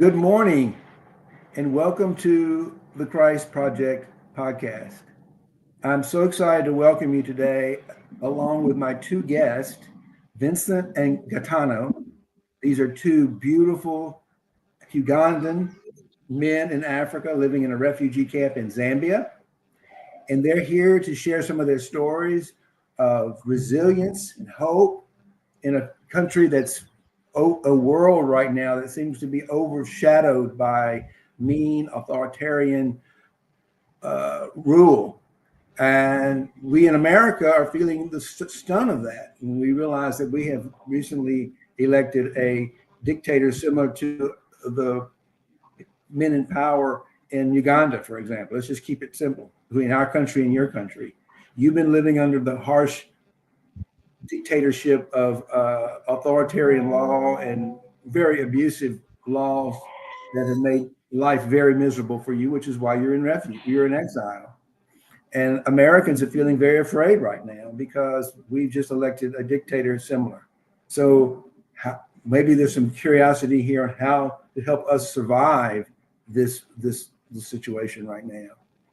Good morning and welcome to the Christ Project podcast. I'm so excited to welcome you today along with my two guests, Vincent and Gaetano. These are two beautiful Ugandan men in Africa living in a refugee camp in Zambia. And they're here to share some of their stories of resilience and hope in a country that's a world right now that seems to be overshadowed by mean authoritarian rule. And we in America are feeling the stun of that. And we realize that we have recently elected a dictator similar to the men in power in Uganda, for example. Let's just keep it simple between our country and your country. You've been living under the harsh dictatorship of authoritarian law and very abusive laws that have made life very miserable for you, which is why you're in refuge, you're in exile. And Americans are feeling very afraid right now because we've just elected a dictator similar. So maybe there's some curiosity here on how to help us survive this situation right now.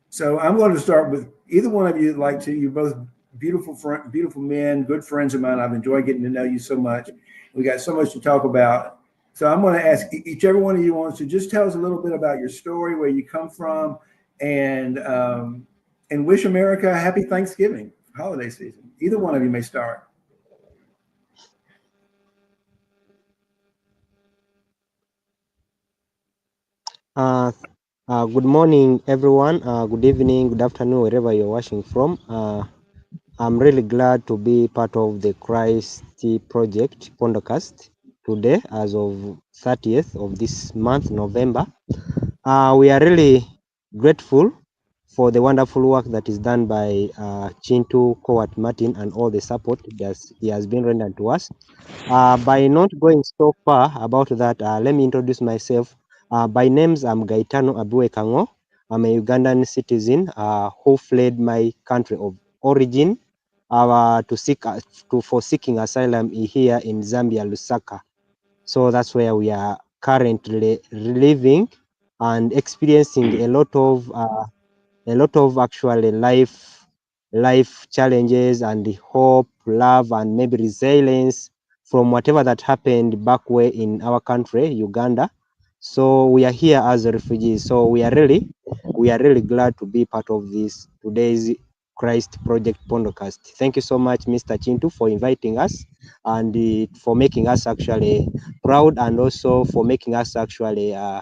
So I'm going to start with either one of you like to. You're both beautiful men, good friends of mine. I've enjoyed getting to know you so much. We got so much to talk about. So I'm going to ask each every one of you wants to just tell us a little bit about your story, where you come from, and wish America a happy Thanksgiving holiday season. Either one of you may start. Uh, Good morning, everyone. Good evening, good afternoon, wherever you're watching from. I'm really glad to be part of the Christ Project podcast today, as of 30th of this month, November. We are really grateful for the wonderful work that is done by Chintu, Kowat Martin, and all the support that he has been rendered to us. By not going so far about that, let me introduce myself. By names, I'm Gaetano Kango. I'm a Ugandan citizen who fled my country of origin for seeking asylum here in Zambia, Lusaka. So that's where we are currently living and experiencing a lot of actually life challenges and the hope, love, and maybe resilience from whatever that happened back way in our country, Uganda. So we are here as refugees. So we are really glad to be part of this today's Christ Project podcast. Thank you so much, Mr. Chintu, for inviting us and for making us actually proud, and also for making us actually uh,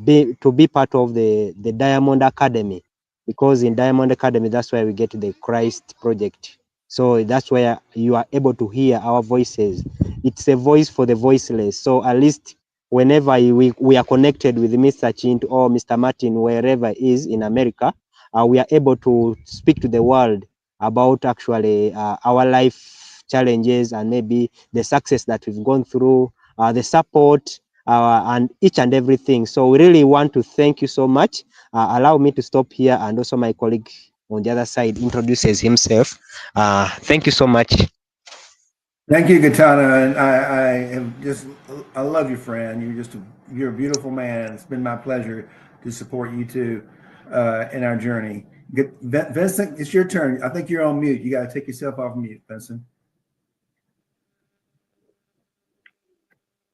be part of the Diamond Academy, because in Diamond Academy, that's where we get the Christ Project. So that's where you are able to hear our voices. It's a voice for the voiceless. So at least whenever we are connected with Mr. Chint or Mr. Martin, wherever he is in America, we are able to speak to the world about actually our life challenges and maybe the success that we've gone through, the support, and each and everything. So we really want to thank you so much. Allow me to stop here, and also my colleague on the other side introduces himself. Thank you so much. Thank you, Katana. And I love you, friend. You're a beautiful man. It's been my pleasure to support you too in our journey. Vincent, it's your turn. I think you're on mute. You got to take yourself off mute, Vincent.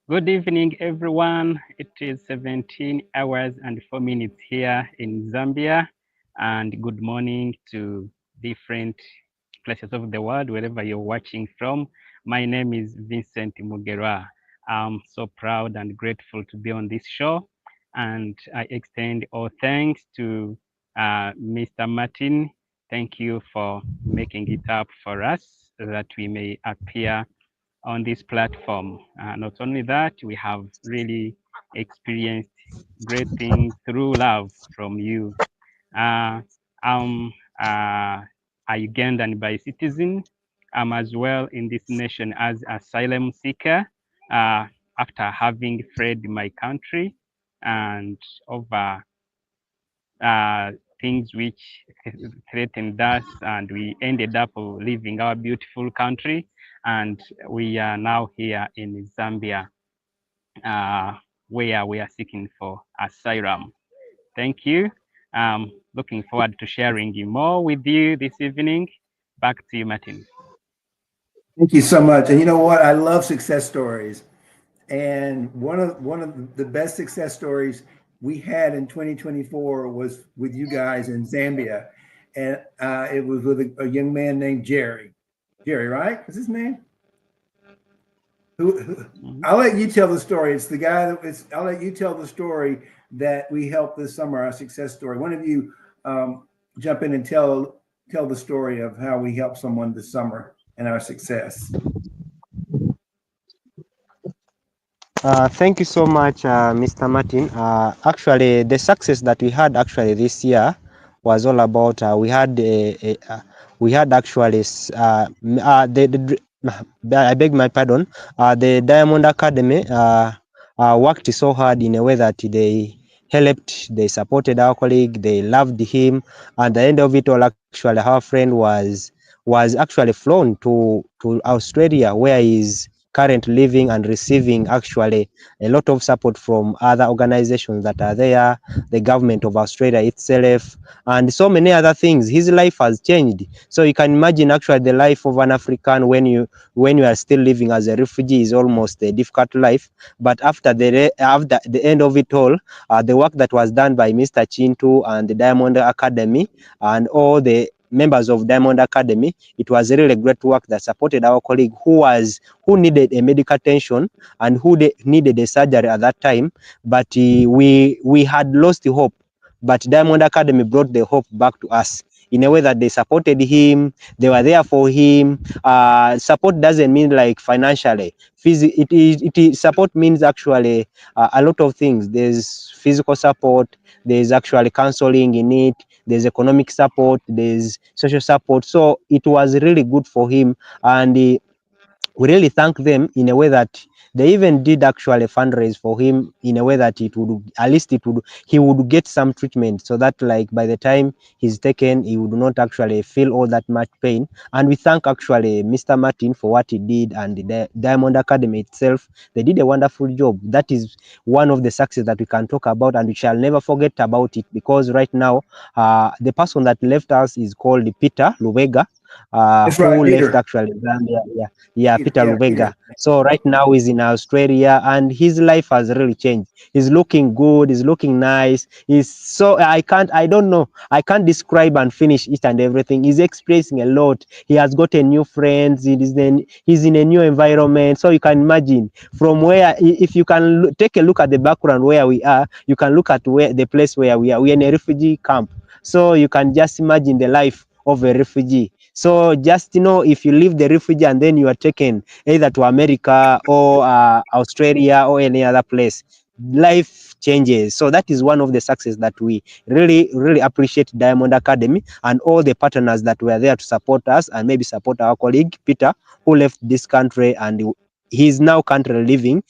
Good evening, everyone. It is 17 hours and 4 minutes here in Zambia, and good morning to different places of the world, wherever you're watching from. My name is Vincent Mugera. I'm so proud and grateful to be on this show, and I extend all thanks to Mr. Martin. Thank you for making it up for us so that we may appear on this platform. Not only that, we have really experienced great things through love from you. Uh, I'm a Ugandan by citizen. I'm as well in this nation as asylum seeker after having fled my country and over uh, things which threatened us, and we ended up leaving our beautiful country, and we are now here in Zambia, uh, where we are seeking for asylum. Thank you. Looking forward to sharing more with you this evening. Back to you, Martin. Thank you so much. And you know what? I love success stories. And one of the best success stories we had in 2024 was with you guys in Zambia, and it was with a young man named Jerry. Jerry, right? Is his name? Mhm. I'll let you tell the story. It's the guy that it's. I'll let you tell the story that we helped this summer, our success story. One of you jump in and tell the story of how we helped someone this summer and our success. Thank you so much, Mr. Martin. Actually, the success that we had actually this year was all about we had actually I beg my pardon. The Diamond Academy worked so hard in a way that they helped, they supported our colleague, they loved him, and at the end of it all, actually, our friend was actually flown to Australia, where he is currently living and receiving actually a lot of support from other organizations that are there, the government of Australia itself, and so many other things. His life has changed. So you can imagine actually the life of an African when you are still living as a refugee is almost a difficult life. But after the end of it all, the work that was done by Mr. Chintu and the Diamond Academy and all the members of Diamond Academy, it was really great work that supported our colleague who needed a medical attention and who needed a surgery at that time. But we had lost hope. But Diamond Academy brought the hope back to us in a way that they supported him, they were there for him. Support doesn't mean like financially. Support means actually a lot of things. There's physical support, there's actually counseling in it, there's economic support, there's social support. So it was really good for him, and we really thank them in a way that they even did actually fundraise for him in a way that it would at least he would get some treatment so that like by the time he's taken he would not actually feel all that much pain. And we thank actually Mr. Martin for what he did, and the Diamond Academy itself, they did a wonderful job. That is one of the success that we can talk about, and we shall never forget about it, because right now the person that left us is called Peter Lubega, That's right, who left Peter. actually Zambia. Yeah, Peter. Peter Yeah, Lubega. Peter. So right now he's in Australia, and his life has really changed. He's looking good. He's looking nice. He's so I don't know. I can't describe and finish it and everything. He's experiencing a lot. He has gotten new friends. He's in a new environment. So you can imagine from where, if you can take a look at the background where we are, you can look at where the place where we are. We're in a refugee camp. So you can just imagine the life of a refugee. So just if you leave the refugee and then you are taken either to America or Australia or any other place, life changes. So that is one of the success that we really appreciate Diamond Academy and all the partners that were there to support us and maybe support our colleague Peter, who left this country, and he's now currently living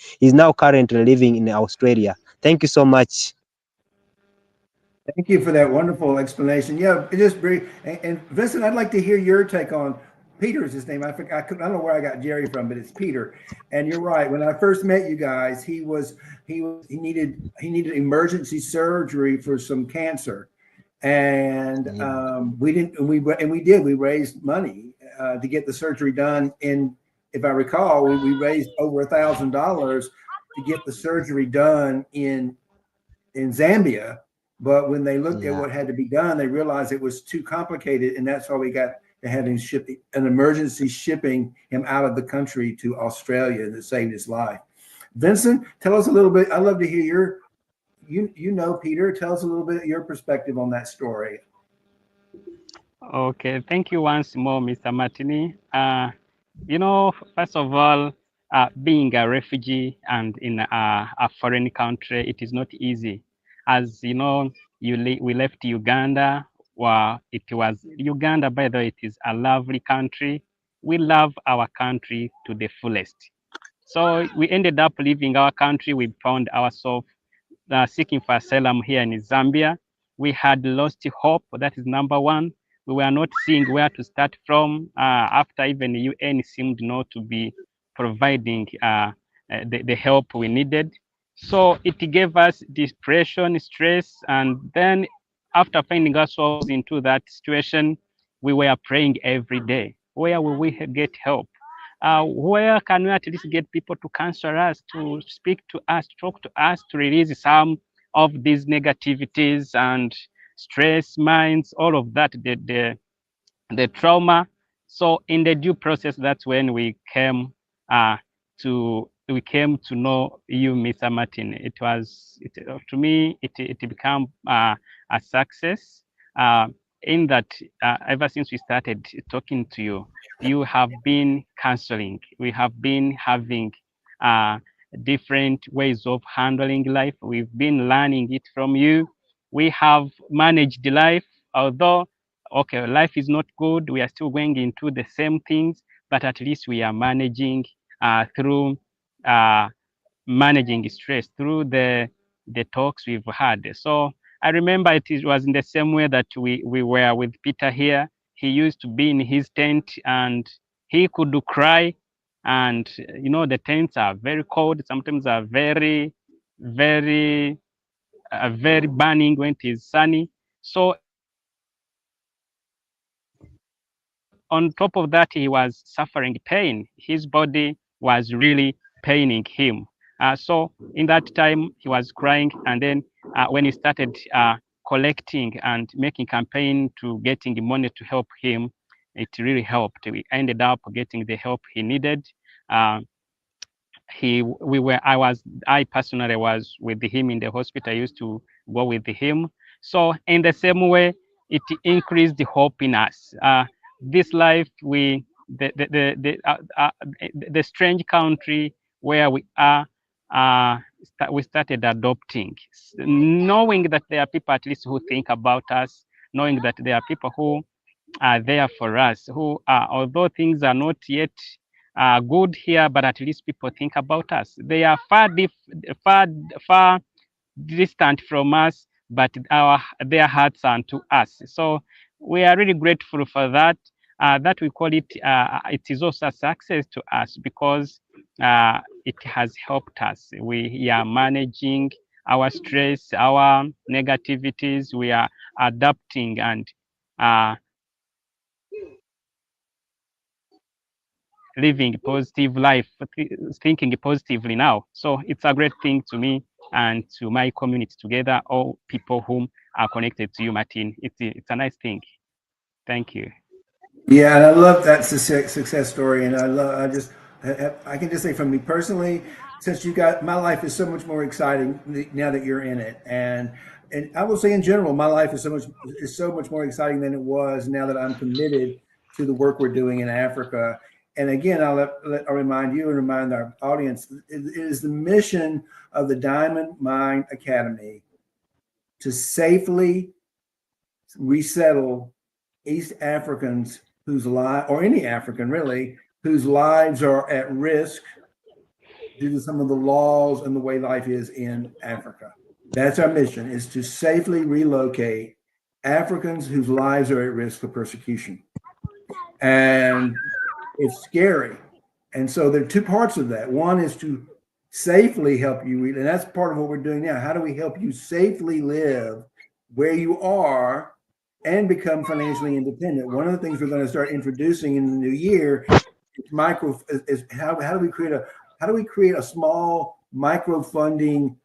in Australia. Thank you so much. Thank you for that wonderful explanation. Yeah, it is very. And Vincent, I'd like to hear your take on Peter's his name. I don't know where I got Jerry from, but it's Peter. And you're right. When I first met you guys, he needed emergency surgery for some cancer, and Yeah. we did. We raised money to get the surgery done. In if I recall, we raised over $1,000 to get the surgery done in Zambia. But when they looked at Yeah. what had to be done, they realized it was too complicated, and that's why we got to having shipping an emergency shipping him out of the country to Australia that saved his life. Vincent, tell us a little bit. I'd love to hear you know Peter. Tell us a little bit of your perspective on that story. Okay, thank you once more, Mr. Martini. First of all, being a refugee and in a foreign country, it is not easy. As you know, we left Uganda. Well, it was Uganda, by the way, it is a lovely country. We love our country to the fullest. So we ended up leaving our country. We found ourselves seeking for asylum here in Zambia. We had lost hope. That is number one. We were not seeing where to start from after even the UN seemed not to be providing the help we needed. So it gave us depression, stress, and then after finding ourselves into that situation, we were praying every day. Where will we get help? Where can we at least get people to counsel us, to speak to us, to talk to us, to release some of these negativities and stress minds, all of that, the trauma. So in the due process, that's when uh, we came to know you, Mr. Martin. It was to me it became a success uh, in that ever since we started talking to you, you have been counseling. We have been having uh, different ways of handling life. We've been learning it from you. We have managed life, although okay, life is not good. We are still going into the same things, but at least we are managing through uh, managing stress through the talks we've had. So I remember it was in the same way that we were with Peter here. He used to be in his tent and he could cry. And you know, the tents are very cold, sometimes are very burning when it is sunny. So on top of that, he was suffering pain. His body was really paining him. So in that time, he was crying. And then when he started collecting and making campaign to getting money to help him, it really helped. We ended up getting the help he needed. Uh, I personally was with him in the hospital. I used to go with him. So in the same way, it increased the hope in us. This life, the strange country where we are, we started adopting, knowing that there are people at least who think about us, knowing that there are people who are there for us, who although things are not yet good here, but at least people think about us. They are far, far distant from us, but their hearts are to us. So we are really grateful for that. That we call it. It is also a success to us because it has helped us. We are managing our stress, our negativities. We are adapting and uh, living positive life, thinking positively now. So it's a great thing to me and to my community together, all people whom are connected to you, Martin. It's a nice thing. Thank you. Yeah, and I love that success story, and I can just say from me personally, since you got my life is so much more exciting now that you're in it, and I will say in general, my life is so much more exciting than it was now that I'm committed to the work we're doing in Africa. And again, I'll remind you and remind our audience, it is the mission of the Diamond Mine Academy to safely resettle East Africans whose life, or any African really, whose lives are at risk due to some of the laws and the way life is in Africa. That's our mission, is to safely relocate Africans whose lives are at risk for persecution. And it's scary. And so there are two parts of that. One is to safely help you, and that's part of what we're doing now. How do we help you safely live where you are and become financially independent? One of the things we're going to start introducing in the new year is how do we create a small micro funding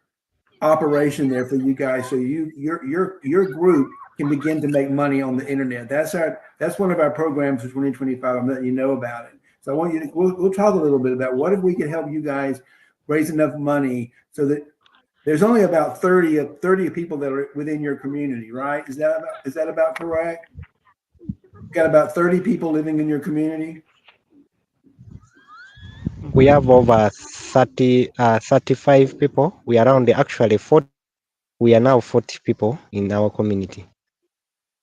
operation there for you guys, so your group can begin to make money on the internet. That's one of our programs for 2025. I'm letting you know about it. So I want you to we'll talk a little bit about what if we could help you guys raise enough money so that there's only about 30 people that are within your community, right? Is that about correct? Got about 30 people living in your community? We have over 35 people. We are around actually 40. We are now 40 people in our community.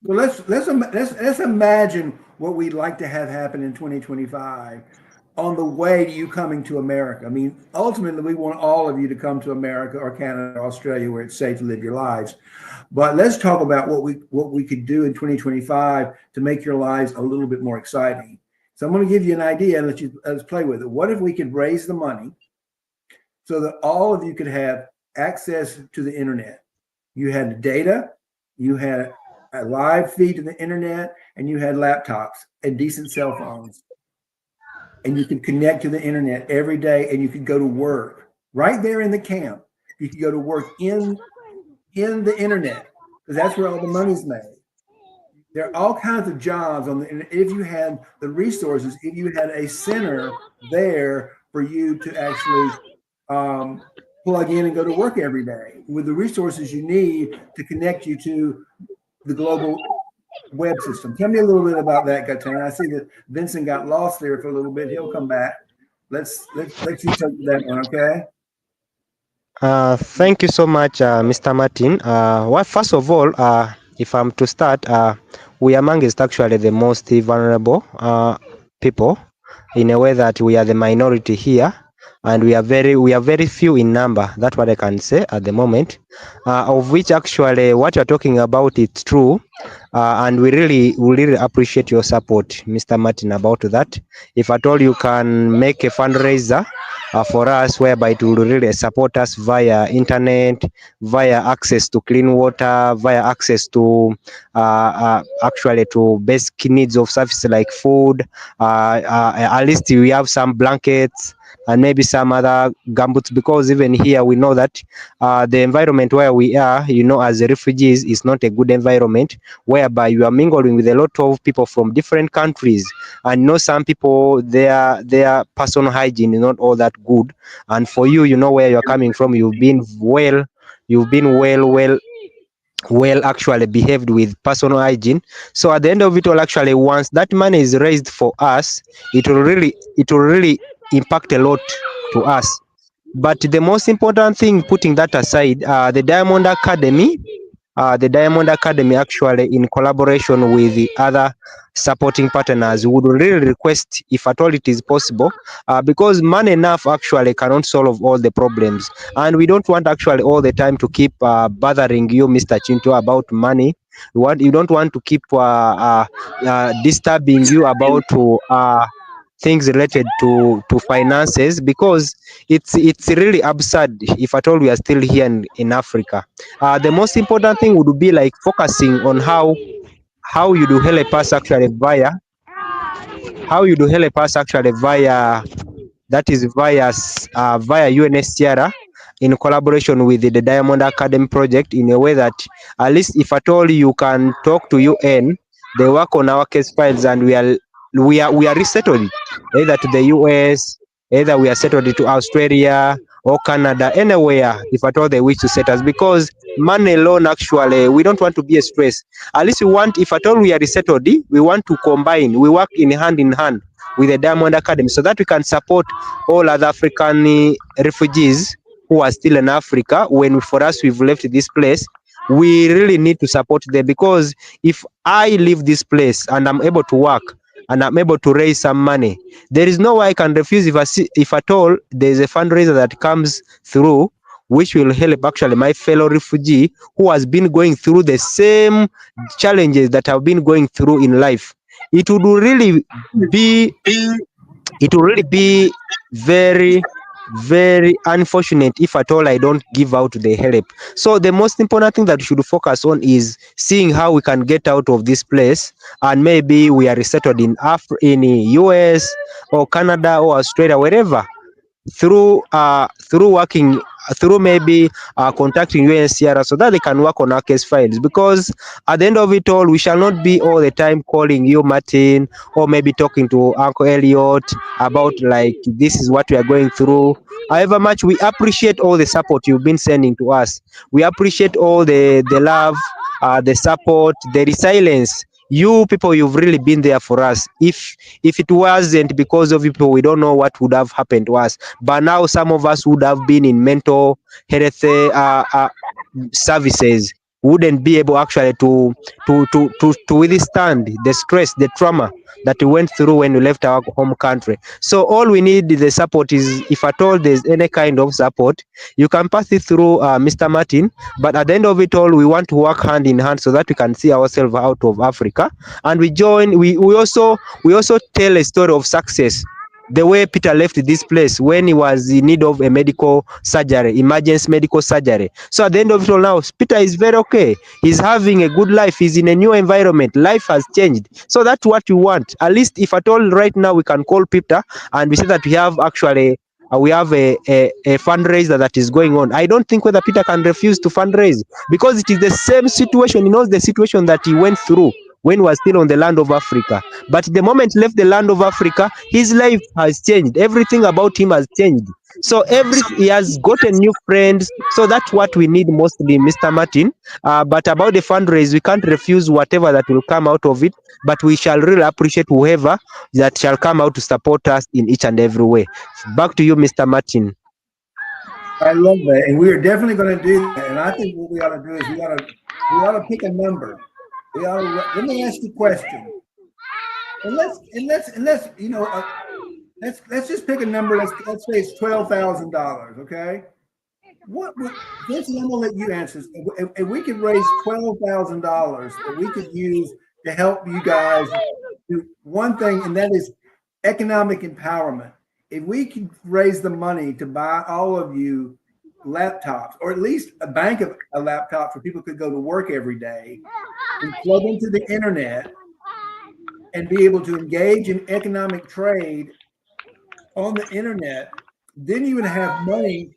Well, let's imagine what we'd like to have happen in 2025 on the way to you coming to America. I mean, ultimately, we want all of you to come to America or Canada or Australia where it's safe to live your lives. But let's talk about what we could do in 2025 to make your lives a little bit more exciting. So I'm going to give you an idea and let's play with it. What if we could raise the money so that all of you could have access to the internet. You had data, you had a live feed to the internet, and you had laptops and decent cell phones. And you could connect to the internet every day, and you could go to work right there in the camp. You could go to work in the internet, because that's where all the money's made. There are all kinds of jobs on the internet. If you had the resources, if you had a center there for you to actually plug in and go to work every day with the resources you need to connect you to the global web system. Tell me a little bit about that, Gaetano. I see that Vincent got lost there for a little bit. He'll come back. Let's you take that one, okay? Thank you so much, Mr. Martin. Well, first of all, if I'm to start, we amongst actually the most vulnerable people, in a way that we are the minority here, and we are very few in number. That's what I can say at the moment. Of which actually what you're talking about is true, and we really appreciate your support, Mr. Martin, about that. If at all you can make a fundraiser for us, whereby it will really support us via internet, via access to clean water, via access to actually to basic needs of service like food. At least we have some blankets and maybe some other gumboots, because even here we know that the environment where we are, as refugees, is not a good environment, whereby you are mingling with a lot of people from different countries, and some people, their personal hygiene is not all that good, and for you, where you're coming from, you've been well actually behaved with personal hygiene. So at the end of it all, actually, once that money is raised for us, it will really impact a lot to us. But the most important thing, putting that aside, the Diamond Academy actually, in collaboration with the other supporting partners, would really request, if at all it is possible, because money enough actually cannot solve all the problems, and we don't want actually all the time to keep bothering you, Mr. Chinto, about money. You don't want to keep disturbing you about things related to finances, because it's really absurd if at all we are still here in Africa. The most important thing would be like focusing on how you do help us actually via that is via UNHCR, in collaboration with the Diamond Academy project, in a way that at least if at all you can talk to UN, they work on our case files, and we are resettled either to the US, either we are settled to Australia or Canada, anywhere, if at all they wish to set us, because money alone, actually, we don't want to be a stress. At least we want, if at all we are resettled, we want to combine, we work in hand with the Diamond Academy, so that we can support all other African refugees who are still in Africa. When for us, we've left this place, we really need to support them, because if I leave this place and I'm able to work and I'm able to raise some money, there is no way I can refuse if at all there's a fundraiser that comes through, which will help actually my fellow refugee who has been going through the same challenges that I've been going through in life. It would really be very unfortunate if at all I don't give out the help. So the most important thing that we should focus on is seeing how we can get out of this place, and maybe we are resettled in US or Canada or Australia, wherever, through working through maybe contacting UNHCR, so that they can work on our case files, because at the end of it all, we shall not be all the time calling you, Martin, or maybe talking to Uncle Elliot about like, this is what we are going through. However much we appreciate all the support you've been sending to us, we appreciate all the love, the support, the resilience. You people, you've really been there for us. If it wasn't because of you people, we don't know what would have happened to us. But now some of us would have been in mental health services, wouldn't be able actually to withstand the stress, the trauma that we went through when we left our home country. So all we need, the support is, if at all there's any kind of support, you can pass it through Mr. Martin. But at the end of it all, we want to work hand in hand so that we can see ourselves out of Africa, and we also tell a story of success the way Peter left this place when he was in need of a medical surgery, emergency medical surgery. So at the end of it all now, Peter is very okay. He's having a good life. He's in a new environment. Life has changed. So that's what we want. At least if at all right now we can call Peter and we say that we have actually we have a fundraiser that is going on. I don't think whether Peter can refuse to fundraise because it is the same situation. He knows the situation that he went through when he was still on the land of Africa. But the moment he left the land of Africa, his life has changed. Everything about him has changed. So he has gotten new friends. So that's what we need mostly, Mr. Martin. But about the fundraise, we can't refuse whatever that will come out of it. But we shall really appreciate whoever that shall come out to support us in each and every way. Back to you, Mr. Martin. I love that, and we are definitely going to do that. And I think what we ought to do is we ought to pick a number. We ought to, let me ask you a question. And let's you know let's just pick a number. Let's say it's $12,000. Okay. What would Vincent? I'm gonna let you answer. If we could raise $12,000 that we could use to help you guys do one thing, and that is economic empowerment. If we could raise the money to buy all of you laptops, or at least a bank of a laptop for people could go to work every day and plug into the internet and be able to engage in economic trade on the internet, then you would have money.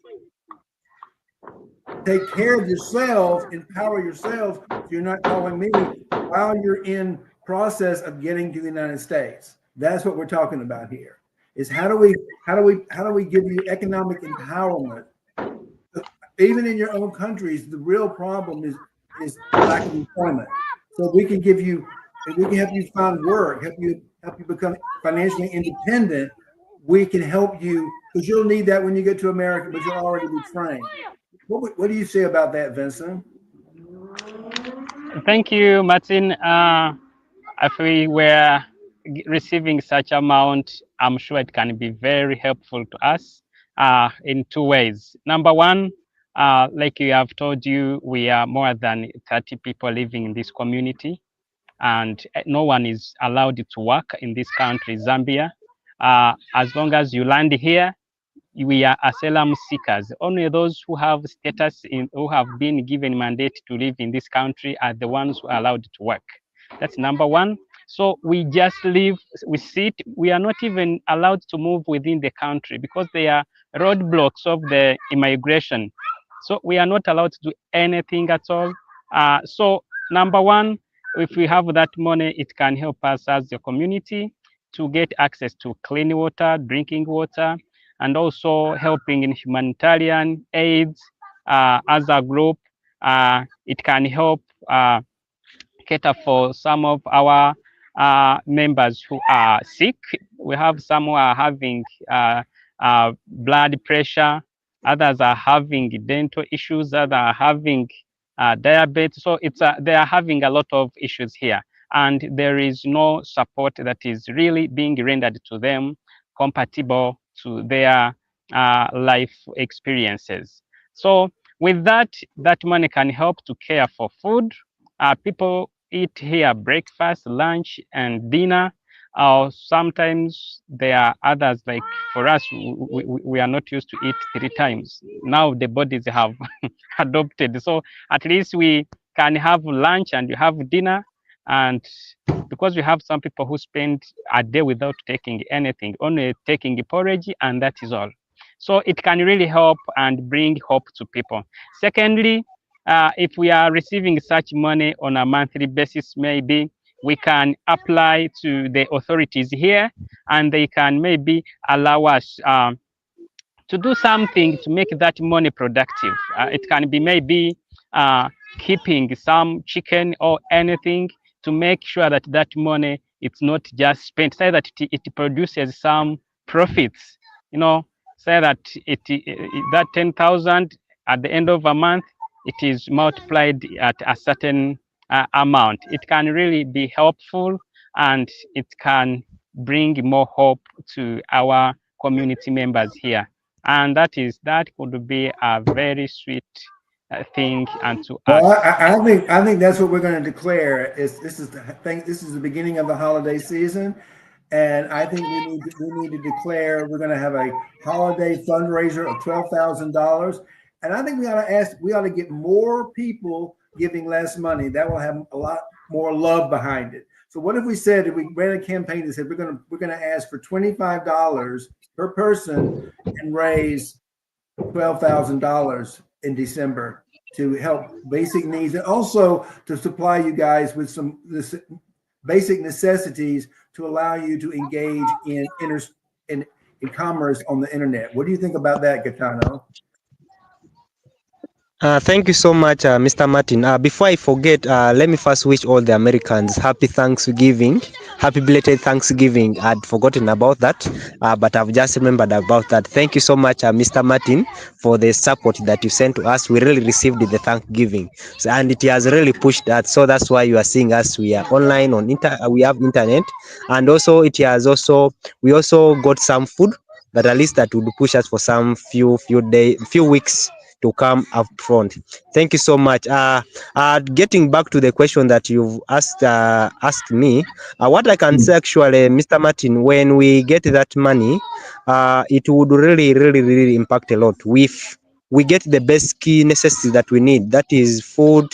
Take care of yourselves, empower yourselves. So you're not calling me while you're in process of getting to the United States. That's what we're talking about here. Is how do we give you economic empowerment? Even in your own countries, the real problem is lack of employment. So we can give you, if we can help you find work, help you become financially independent. We can help you because you'll need that when you get to America, but you'll already be trained. What do you say about that, Vincent? Thank you, Martin. If we were receiving such amount, I'm sure it can be very helpful to us in two ways. Number one, like you have told you, we are more than 30 people living in this community, and no one is allowed to work in this country, Zambia. As long as you land here, we are asylum seekers. Only those who have status who have been given mandate to live in this country are the ones who are allowed to work. That's number one. So we just live, we sit, we are not even allowed to move within the country because they are roadblocks of the immigration. So we are not allowed to do anything at all. So number one, if we have that money, it can help us as a community to get access to clean water, drinking water, and also helping in humanitarian aids as a group. It can help cater for some of our members who are sick. We have some who are having blood pressure, others are having dental issues, others are having diabetes. So they are having a lot of issues here, and there is no support that is really being rendered to them compatible to their life experiences. So with that money can help to care for food. People eat here breakfast, lunch, and dinner. Sometimes there are others, like for us, we are not used to eat 3 times. Now the bodies have adopted. So at least we can have lunch and you have dinner. And because we have some people who spend a day without taking anything, only taking porridge, and that is all. So it can really help and bring hope to people. Secondly, if we are receiving such money on a monthly basis, maybe we can apply to the authorities here, and they can maybe allow us to do something to make that money productive. It can be maybe keeping some chicken or anything to make sure that that money it's not just spent. Say that it produces some profits. Say that that 10,000 at the end of a month, it is multiplied at a certain amount. It can really be helpful, and it can bring more hope to our community members here. And that could be a very sweet thing and to Well, us. I think that's what we're going to declare. This is the beginning of the holiday season, And I think we need to declare we're going to have a holiday fundraiser of $12,000. And I think we ought to get more people giving less money. That will have a lot more love behind it. So what if we said, if we ran a campaign that said we're gonna ask for $25 per person and raise $12,000 in December to help basic needs, and also to supply you guys with some basic necessities to allow you to engage in commerce on the internet. What do you think about that, Gaetano? Thank you so much, Mr. Martin. Before I forget, let me first wish all the Americans happy Thanksgiving, happy belated Thanksgiving. I'd forgotten about that, but I've just remembered about that. Thank you so much, Mr. Martin, for the support that you sent to us. We really received the Thanksgiving, so, and it has really pushed that. So that's why you are seeing us. We are online on we have internet, and also it has also we also got some food that at least that would push us for some few weeks to come up front. Thank you so much. Getting back to the question that you've asked me, what I can say actually, Mr. Martin, when we get that money, it would really impact a lot. We get the basic key necessities that we need. That is food.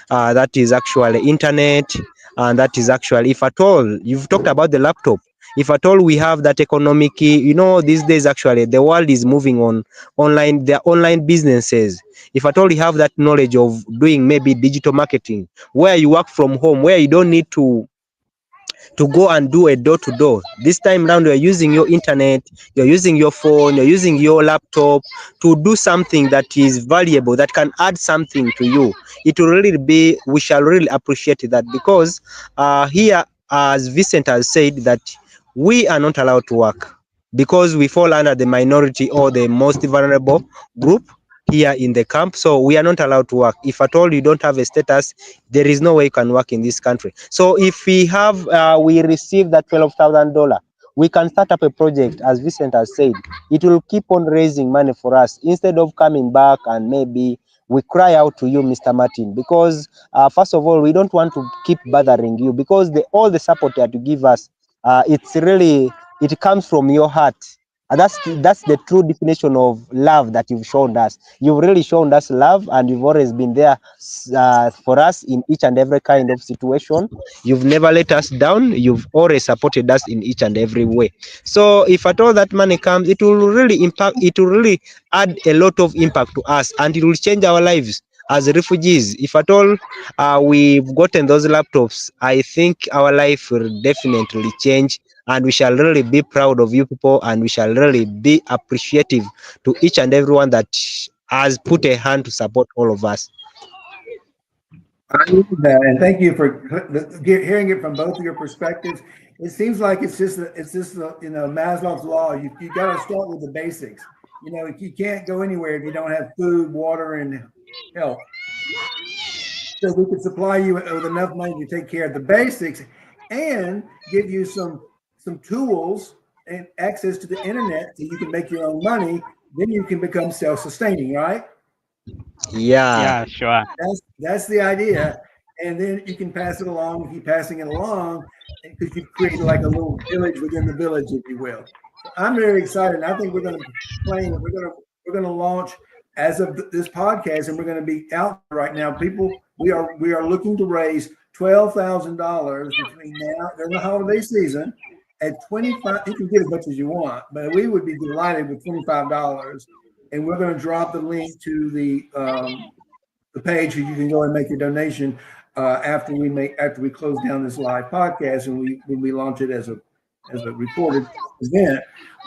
That is actually internet, and that is actually, if at all, you've talked about the laptop. If at all we have that economic, these days actually the world is moving on online, their online businesses. If at all you have that knowledge of doing maybe digital marketing, where you work from home, where you don't need to go and do a door to door. This time round, you're using your internet, you're using your phone, you're using your laptop to do something that is valuable, that can add something to you. It will really be, we shall really appreciate that, because here, as Vincent has said, that we are not allowed to work because we fall under the minority or the most vulnerable group here in the camp. So we are not allowed to work. If at all you don't have a status, there is no way you can work in this country. So if we receive that $12,000, we can start up a project, as Vincent has said. It will keep on raising money for us instead of coming back and maybe we cry out to you, Mr. Martin, because first of all, we don't want to keep bothering you, because all the support that you give us, it comes from your heart. That's the true definition of love that you've shown us. You've really shown us love, and you've always been there for us in each and every kind of situation. You've never let us down. You've always supported us in each and every way. So if at all that money comes, it will really impact. It will really add a lot of impact to us, and it will change our lives as refugees. If at all we've gotten those laptops, I think our life will definitely change, and we shall really be proud of you people, and we shall really be appreciative to each and everyone that has put a hand to support all of us. I love that, and thank you for hearing it from both of your perspectives. It seems like it's just Maslow's law. You got to start with the basics. You can't go anywhere if you don't have food, water, and health. So we could supply you with enough money to take care of the basics, and give you some tools and access to the internet so you can make your own money. Then you can become self-sustaining, right? Yeah. Yeah, sure. That's the idea. And then you can pass it along, keep passing it along, because you've created like a little village within the village, if you will. So I'm very excited. And I think we're going to plan. We're going to launch as of this podcast, and we're going to be out right now. People, we are looking to raise $12,000 between now during the holiday season. At 25, you can get as much as you want, but we would be delighted with $25. And we're going to drop the link to the page where you can go and make your donation after we close down this live podcast, and when we launch it as a recorded event.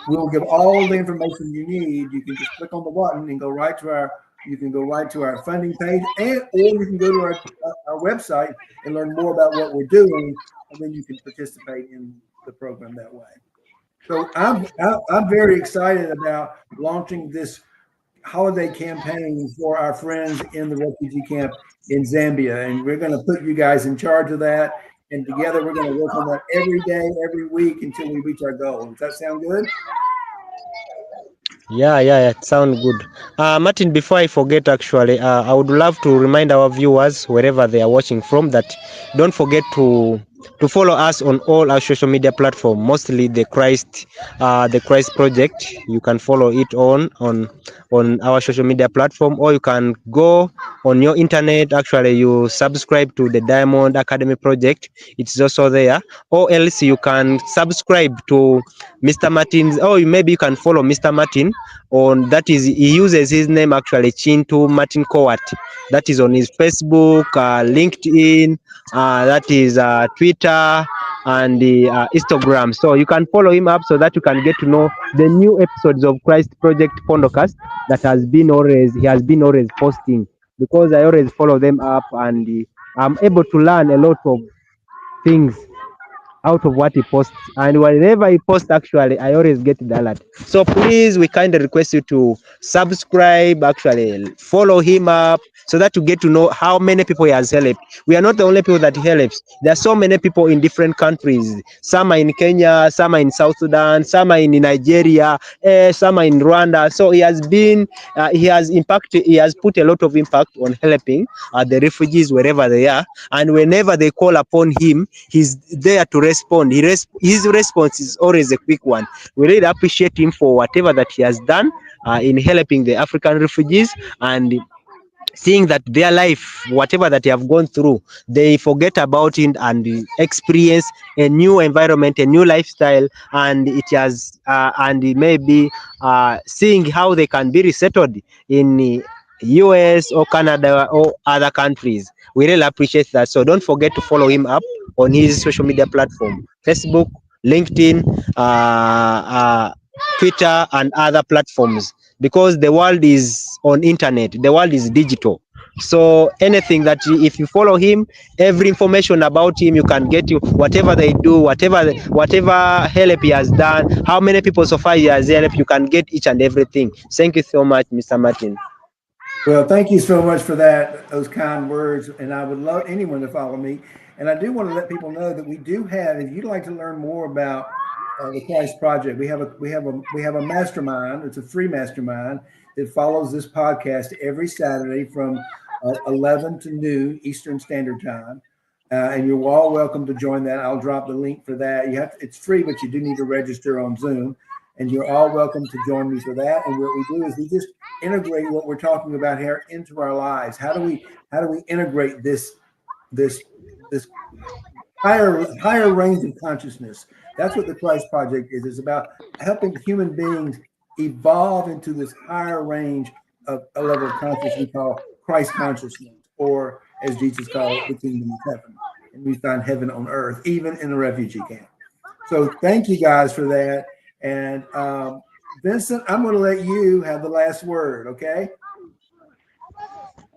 We'll give all the information you need. You can just click on the button and go right to our funding page, or you can go to our website and learn more about what we're doing, and then you can participate in the program that way. So I'm very excited about launching this holiday campaign for our friends in the refugee camp in Zambia, and we're going to put you guys in charge of that. And together we're going to work on that every day, every week until we reach our goal. Does that sound good? Yeah, it sounds good. Martin, before I forget, actually, I would love to remind our viewers, wherever they are watching from, that don't forget to to follow us on all our social media platform, mostly the Christ Project. You can follow it on our social media platform, or you can go on your internet. Actually, you subscribe to the Diamond Academy Project. It's also there, or else you can subscribe to Mr. Martin's, or maybe you can follow Mr. Martin on that is he uses his name actually Chintu Martin Kowat. That is on his Facebook, LinkedIn, that is Twitter and Instagram. So you can follow him up so that you can get to know the new episodes of Christ Project Pondocast that he has been always posting, because I always follow them up, and I'm able to learn a lot of things out of what he posts. And whenever he posts, actually, I always get the alert. So please, we kindly request you to subscribe, actually, follow him up so that you get to know how many people he has helped. We are not the only people that he helps. There are so many people in different countries. Some are in Kenya, some are in South Sudan, some are in Nigeria, some are in Rwanda. So he has put a lot of impact on helping the refugees wherever they are. And whenever they call upon him, he's there to respond. His response is always a quick one. We really appreciate him for whatever that he has done in helping the African refugees, and seeing that their life, whatever that they have gone through, they forget about it and experience a new environment, a new lifestyle, and it has and maybe seeing how they can be resettled in US or Canada or other countries. We really appreciate that. So don't forget to follow him up on his social media platform: Facebook, LinkedIn, Twitter, and other platforms, because the world is on internet, the world is digital. So anything that if you follow him, every information about him, you can get you whatever they do, whatever help he has done, how many people so far he has helped, you can get each and everything. Thank you so much, Mr. Martin. Well, thank you so much for that, those kind words. And I would love anyone to follow me. And I do want to let people know that we do have, if you'd like to learn more about the Christ Project, we have a mastermind. It's a free mastermind that follows this podcast every Saturday from 11 to noon Eastern Standard Time. And you're all welcome to join that. I'll drop the link for that. It's free, but you do need to register on Zoom. And you're all welcome to join me for that. And what we do is we just integrate what we're talking about here into our lives. How do we integrate this higher range of consciousness? That's what the Christ Project is. It's about helping human beings evolve into this higher range of a level of consciousness we call Christ consciousness, or as Jesus called it, the kingdom of heaven. And we find heaven on earth, even in a refugee camp. So thank you guys for that. And Vincent, I'm going to let you have the last word, okay?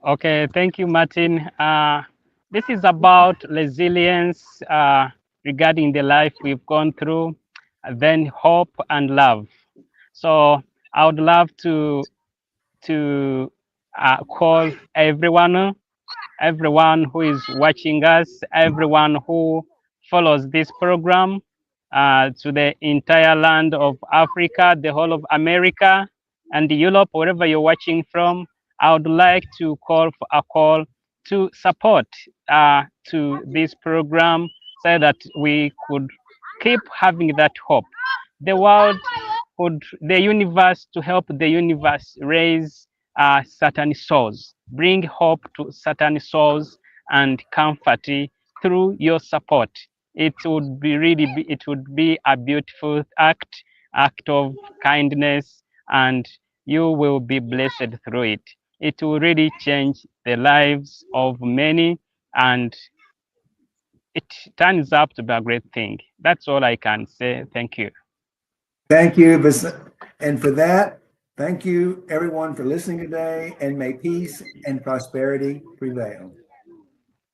Okay, thank you, Martin. This is about resilience regarding the life we've gone through, then hope and love. So I would love to call everyone who is watching us, everyone who follows this program, to the entire land of Africa, the whole of America, and Europe, wherever you're watching from. I would like to call for a call to support to this program so that we could keep having that hope. The world the universe, to help the universe raise certain souls, bring hope to certain souls and comfort through your support. It would be a beautiful act of kindness, and you will be blessed through it. It will really change the lives of many, and it turns out to be a great thing. That's all I can say. Thank you. Thank you, Vincent. And for that, thank you everyone for listening today, and may peace and prosperity prevail.